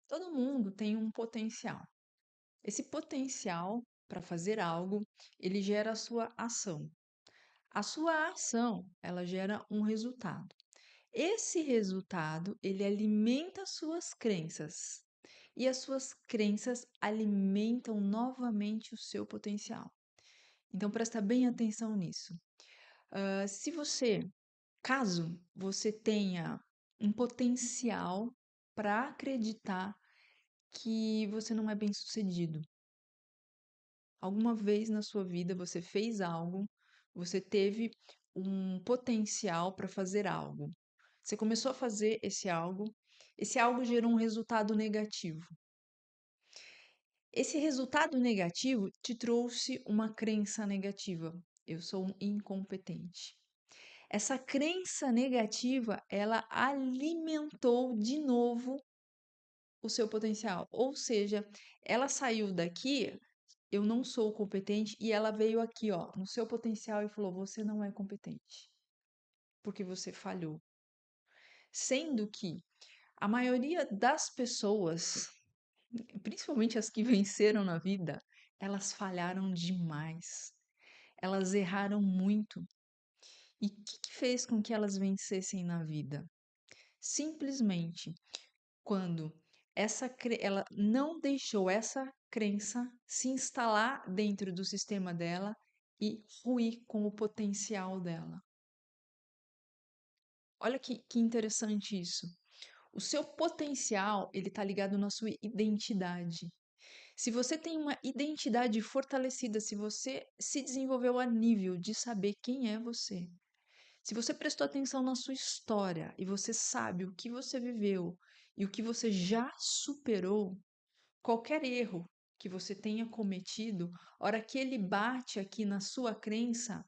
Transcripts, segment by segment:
Todo mundo tem um potencial. Esse potencial para fazer algo, ele gera a sua ação. A sua ação, ela gera um resultado. Esse resultado, ele alimenta as suas crenças. E as suas crenças alimentam novamente o seu potencial. Então presta bem atenção nisso. Se você, caso você tenha um potencial para acreditar que você não é bem-sucedido. Alguma vez na sua vida você fez algo, você teve um potencial para fazer algo. Você começou a fazer esse algo gerou um resultado negativo. Esse resultado negativo te trouxe uma crença negativa. Eu sou um incompetente. Essa crença negativa, ela alimentou de novo o seu potencial. Ou seja, ela saiu daqui, eu não sou competente, e ela veio aqui, ó, no seu potencial e falou: você não é competente, porque você falhou. Sendo que a maioria das pessoas, principalmente as que venceram na vida, elas falharam demais. Elas erraram muito. E o que fez com que elas vencessem na vida? Simplesmente quando ela não deixou essa crença se instalar dentro do sistema dela e ruir com o potencial dela. Olha que interessante isso. O seu potencial, ele está ligado na sua identidade. Se você tem uma identidade fortalecida, se você se desenvolveu a nível de saber quem é você, se você prestou atenção na sua história e você sabe o que você viveu e o que você já superou, qualquer erro que você tenha cometido, hora que ele bate aqui na sua crença,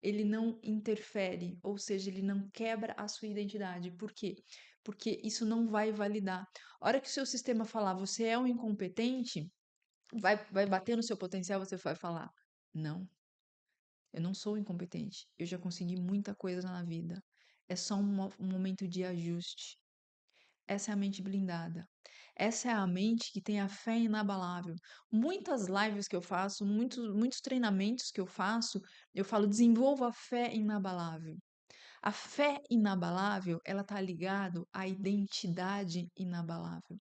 ele não interfere, ou seja, ele não quebra a sua identidade. Por quê? Porque isso não vai validar. A hora que o seu sistema falar você é um incompetente, vai bater no seu potencial, você vai falar: não, eu não sou incompetente. Eu já consegui muita coisa na vida. É só um momento de ajuste. Essa é a mente blindada. Essa é a mente que tem a fé inabalável. Muitas lives que eu faço, muitos treinamentos que eu falo, desenvolva a fé inabalável. A fé inabalável, ela tá ligado à identidade inabalável.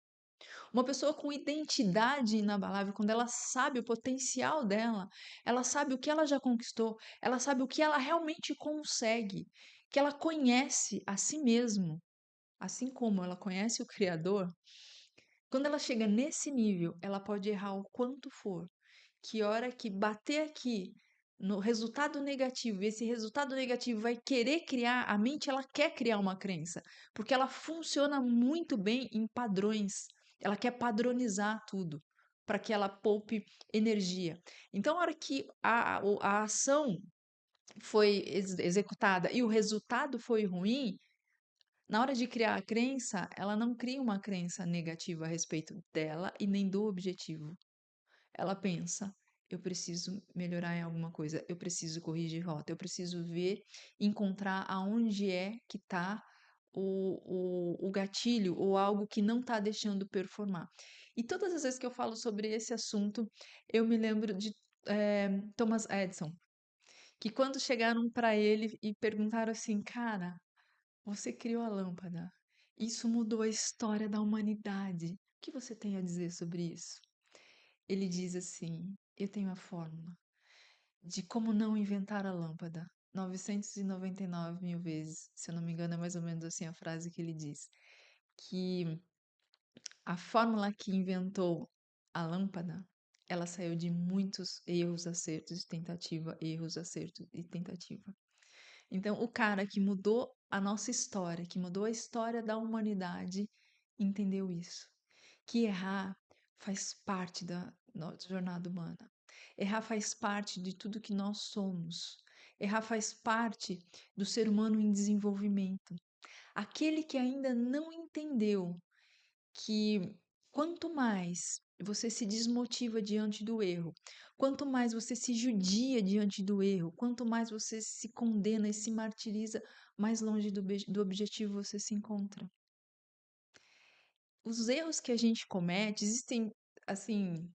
Uma pessoa com identidade inabalável, quando ela sabe o potencial dela, ela sabe o que ela já conquistou, ela sabe o que ela realmente consegue, que ela conhece a si mesmo, assim como ela conhece o Criador. Quando ela chega nesse nível, ela pode errar o quanto for, que hora que bater aqui no resultado negativo, e esse resultado negativo vai querer criar, a mente ela quer criar uma crença, porque ela funciona muito bem em padrões. Ela quer padronizar tudo para que ela poupe energia. Então, a hora que a ação foi executada e o resultado foi ruim, na hora de criar a crença, ela não cria uma crença negativa a respeito dela e nem do objetivo. Ela pensa: eu preciso melhorar em alguma coisa, eu preciso corrigir rota, eu preciso ver, encontrar aonde é que está o gatilho ou algo que não está deixando performar. E todas as vezes que eu falo sobre esse assunto, eu me lembro de Thomas Edison, que quando chegaram para ele e perguntaram assim, cara, você criou a lâmpada, isso mudou a história da humanidade. O que você tem a dizer sobre isso? Ele diz assim: eu tenho a fórmula de como não inventar a lâmpada 999 mil vezes. Se eu não me engano, é mais ou menos assim a frase que ele diz. Que a fórmula que inventou a lâmpada, ela saiu de muitos erros, acertos e tentativa, erros, acertos e tentativa. Então, o cara que mudou a nossa história, que mudou a história da humanidade, entendeu isso. Que errar faz parte da nossa jornada humana. Errar faz parte de tudo que nós somos. Errar faz parte do ser humano em desenvolvimento. Aquele que ainda não entendeu que quanto mais você se desmotiva diante do erro, quanto mais você se judia diante do erro, quanto mais você se condena e se martiriza, mais longe do objetivo você se encontra. os erros que a gente comete, existem, assim,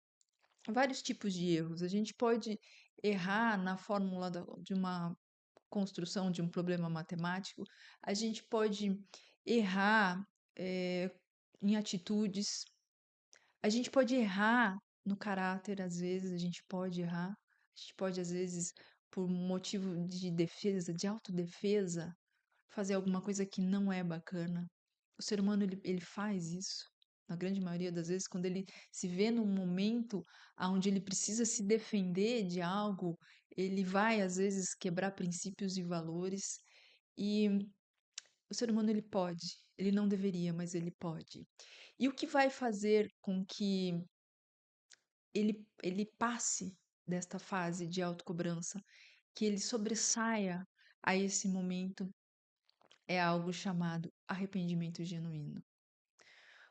vários tipos de erros. A gente pode errar na fórmula de uma construção de um problema matemático, a gente pode errar, eh, em atitudes, a gente pode errar no caráter, às vezes, a gente pode errar. A gente pode, às vezes, por um motivo de defesa, de autodefesa, fazer alguma coisa que não é bacana. O ser humano ele faz isso, na grande maioria das vezes, quando ele se vê num momento onde ele precisa se defender de algo, ele vai, às vezes, quebrar princípios e valores. E o ser humano ele não deveria, mas ele pode. E o que vai fazer com que ele passe desta fase de autocobrança, que ele sobressaia a esse momento, é algo chamado arrependimento genuíno.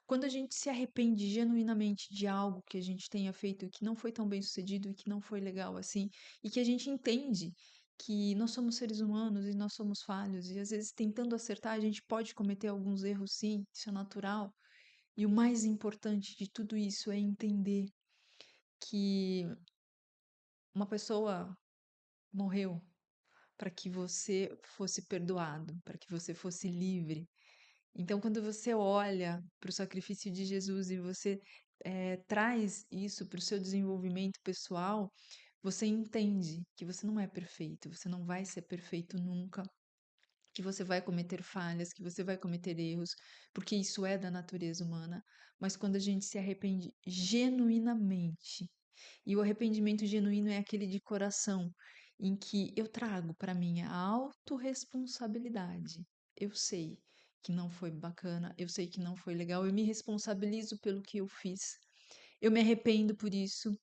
Quando a gente se arrepende genuinamente de algo que a gente tenha feito e que não foi tão bem sucedido e que não foi legal assim, e que a gente entende que nós somos seres humanos e nós somos falhos, e às vezes tentando acertar a gente pode cometer alguns erros, sim, isso é natural. E o mais importante de tudo isso é entender que uma pessoa morreu para que você fosse perdoado, para que você fosse livre. Então, quando você olha para o sacrifício de Jesus e você traz isso para o seu desenvolvimento pessoal, você entende que você não é perfeito, você não vai ser perfeito nunca, que você vai cometer falhas, que você vai cometer erros, porque isso é da natureza humana. Mas quando a gente se arrepende genuinamente, e o arrependimento genuíno é aquele de coração, em que eu trago para mim a autorresponsabilidade. Eu sei que não foi bacana, eu sei que não foi legal, eu me responsabilizo pelo que eu fiz. Eu me arrependo por isso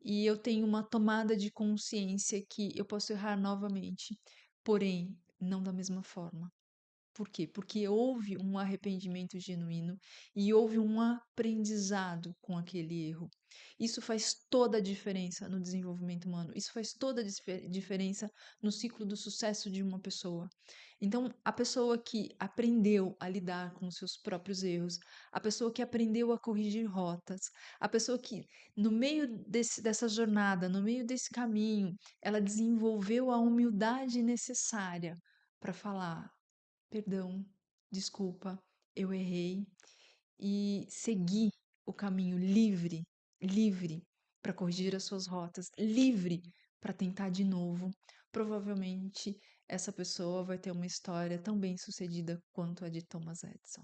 e eu tenho uma tomada de consciência que eu posso errar novamente, porém, não da mesma forma. Por quê? Porque houve um arrependimento genuíno e houve um aprendizado com aquele erro. Isso faz toda a diferença no desenvolvimento humano. Isso faz toda a diferença no ciclo do sucesso de uma pessoa. Então, a pessoa que aprendeu a lidar com os seus próprios erros, a pessoa que aprendeu a corrigir rotas, a pessoa que, no meio dessa jornada, no meio desse caminho, ela desenvolveu a humildade necessária para falar: perdão, desculpa, eu errei, e seguir o caminho livre, livre para corrigir as suas rotas, livre para tentar de novo. Provavelmente essa pessoa vai ter uma história tão bem sucedida quanto a de Thomas Edison.